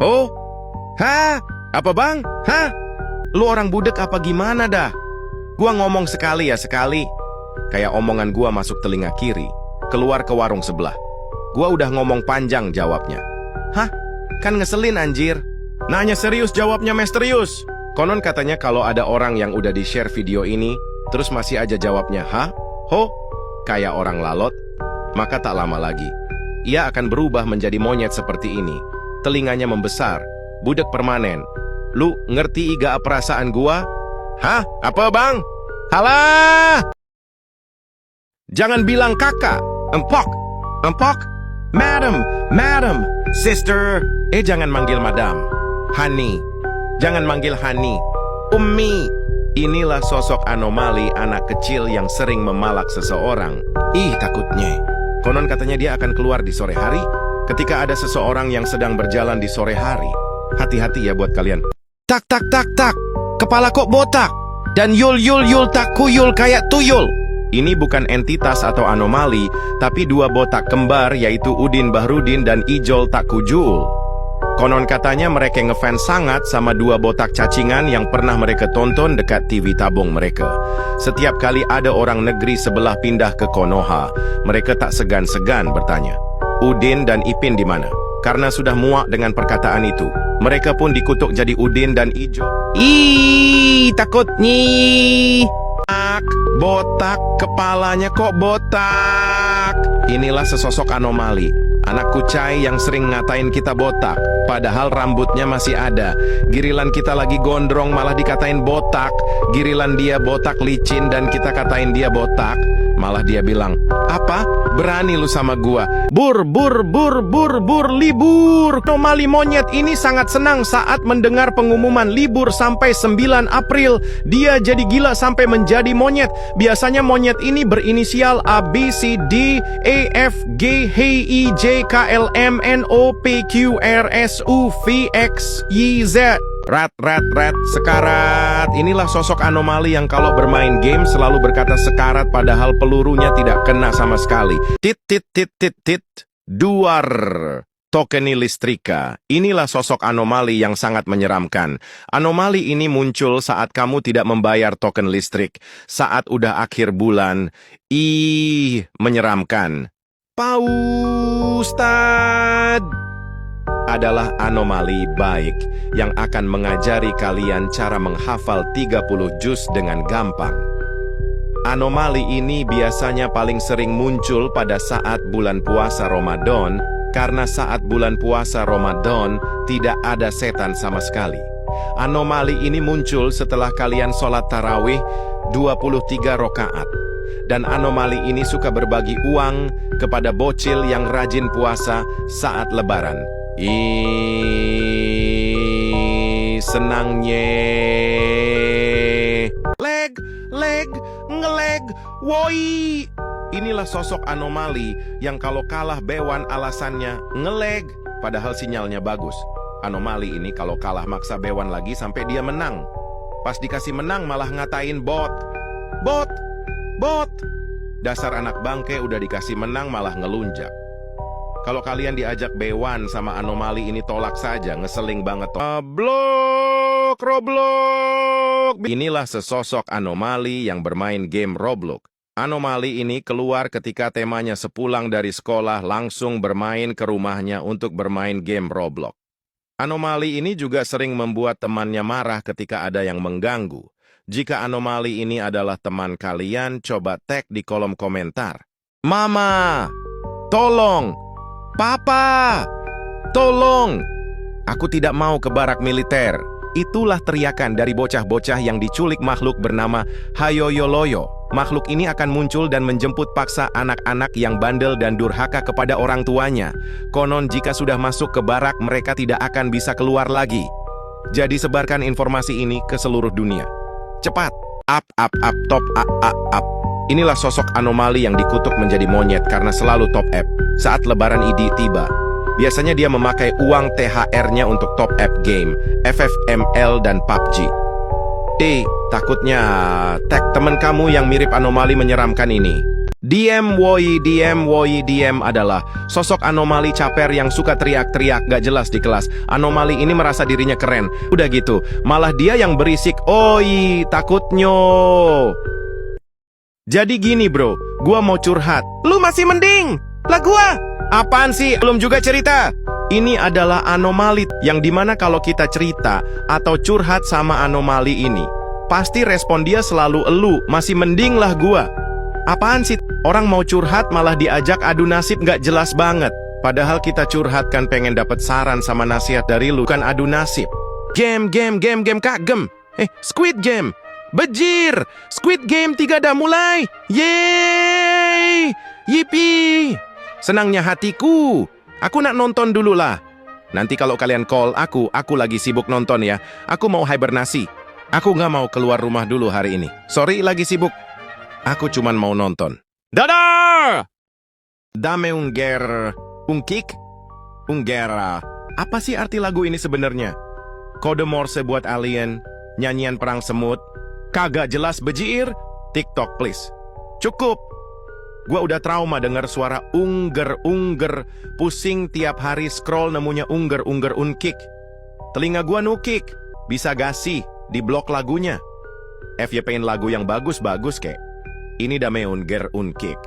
Oh, ha? Apa bang? Hah? Lu orang budek apa gimana dah? Gua ngomong sekali ya sekali. Kayak omongan gua masuk telinga kiri, keluar ke warung sebelah. Gua udah ngomong panjang jawabnya. Hah? Kan ngeselin anjir. Nanya serius jawabnya misterius. Konon katanya kalau ada orang yang udah di-share video ini, terus masih aja jawabnya, hah? Ho? Kayak orang lalot, maka tak lama lagi ia akan berubah menjadi monyet seperti ini. Telinganya membesar, budek permanen. Lu ngerti iga perasaan gua? Hah? Apa bang? Halah! Jangan bilang kakak, empok, empok, madam, madam, sister. Jangan manggil madam, honey. Jangan manggil honey, ummi. Inilah sosok anomali anak kecil yang sering memalak seseorang. Ih, takutnya. Konon katanya dia akan keluar di sore hari ketika ada seseorang yang sedang berjalan di sore hari. Hati-hati ya buat kalian. Tak, tak, tak, tak. Kepala kok botak. Dan yul, yul, yul, tak kuyul kayak tuyul. Ini bukan entitas atau anomali, tapi dua botak kembar yaitu Udin Bahrudin dan Ijol Tak Kujul. Konon katanya mereka ngefans sangat sama dua botak cacingan yang pernah mereka tonton dekat TV tabung mereka. Setiap kali ada orang negeri sebelah pindah ke Konoha, mereka tak segan-segan bertanya, Udin dan Ipin di mana? Karena sudah muak dengan perkataan itu, mereka pun dikutuk jadi Udin dan Ijo. Ih, takutnya. Botak, kepalanya kok botak. Inilah sesosok anomali. Anak kucai yang sering ngatain kita botak, padahal rambutnya masih ada. Girilan kita lagi gondrong malah dikatain botak. Girilan dia botak licin dan kita katain dia botak, malah dia bilang, apa? Berani lu sama gua? Bur, bur, bur, bur, bur, libur. Anomali monyet ini sangat senang saat mendengar pengumuman libur sampai 9 April. Dia jadi gila sampai menjadi monyet. Biasanya monyet ini berinisial A, B, C, D, E, F, G, H, I, J, K, L, M, N, O, P, Q, R, S, U, V, X, Y, Z. Rat, rat, rat, sekarat. Inilah sosok anomali yang kalau bermain game selalu berkata sekarat padahal pelurunya tidak kena sama sekali. Tit, tit, tit, tit, tit. Duar. Tokeni listrika. Inilah sosok anomali yang sangat menyeramkan. Anomali ini muncul saat kamu tidak membayar token listrik. Saat udah akhir bulan. Ih, menyeramkan. Paustad adalah anomali baik yang akan mengajari kalian cara menghafal 30 juz dengan gampang. Anomali ini biasanya paling sering muncul pada saat bulan puasa Ramadan, karena saat bulan puasa Ramadan tidak ada setan sama sekali. Anomali ini muncul setelah kalian sholat tarawih 23 rakaat. Dan anomali ini suka berbagi uang kepada bocil yang rajin puasa saat lebaran. Ih, senangnya. Leg, leg, ngeleg, woi. Inilah sosok anomali yang kalau kalah bewan alasannya ngeleg, padahal sinyalnya bagus. Anomali ini kalau kalah maksa bewan lagi sampai dia menang. Pas dikasih menang malah ngatain bot. Bot, bot. Dasar anak bangke udah dikasih menang malah ngelunjak. Kalau kalian diajak bewan sama anomali ini tolak saja, ngeseling banget. Roblox, Roblox. Inilah sesosok anomali yang bermain game Roblox. Anomali ini keluar ketika temanya sepulang dari sekolah langsung bermain ke rumahnya untuk bermain game Roblox. Anomali ini juga sering membuat temannya marah ketika ada yang mengganggu. Jika anomali ini adalah teman kalian, coba tag di kolom komentar. Mama, tolong. Papa, tolong. Aku tidak mau ke barak militer. Itulah teriakan dari bocah-bocah yang diculik makhluk bernama Hayoyoloyo. Makhluk ini akan muncul dan menjemput paksa anak-anak yang bandel dan durhaka kepada orang tuanya. Konon jika sudah masuk ke barak, mereka tidak akan bisa keluar lagi. Jadi sebarkan informasi ini ke seluruh dunia. Cepat, up, top, up. Inilah sosok anomali yang dikutuk menjadi monyet karena selalu top up saat lebaran Idi tiba. Biasanya dia memakai uang THR-nya untuk top up game, FFML dan PUBG. Takutnya tag teman kamu yang mirip anomali menyeramkan ini. Diem Diem adalah sosok anomali caper yang suka teriak-teriak gak jelas di kelas. Anomali ini merasa dirinya keren. Udah gitu, malah dia yang berisik. Oi, takutnya. Jadi gini bro, gua mau curhat. Lu masih mending. Lah gua, apaan sih? Belum juga cerita. Ini adalah anomali yang dimana kalau kita cerita atau curhat sama anomali ini, pasti respon dia selalu elu, masih mending lah gua. Apaan sih? Orang mau curhat malah diajak adu nasib gak jelas banget. Padahal kita curhat kan pengen dapat saran sama nasihat dari lu, kan adu nasib. Game kagem. Squid Game. Bejir. Squid Game 3 dah mulai. Yeay. Yipi. Senangnya hatiku. Aku nak nonton dulu lah. Nanti kalau kalian call aku lagi sibuk nonton ya. Aku mau hibernasi. Aku gak mau keluar rumah dulu hari ini. Sorry, lagi sibuk. Aku cuman mau nonton. Dadah! Dame unger, ungkik, unggera. Apa sih arti lagu ini sebenarnya? Kode Morse buat alien, nyanyian perang semut, kagak jelas bejir, TikTok please. Cukup. Gua udah trauma dengar suara unger, pusing tiap hari scroll nemunya unger, unkik. Telinga gua nukik, bisa gak sih diblok lagunya? FYP-in lagu yang bagus-bagus kek. Ini dame unger unkik.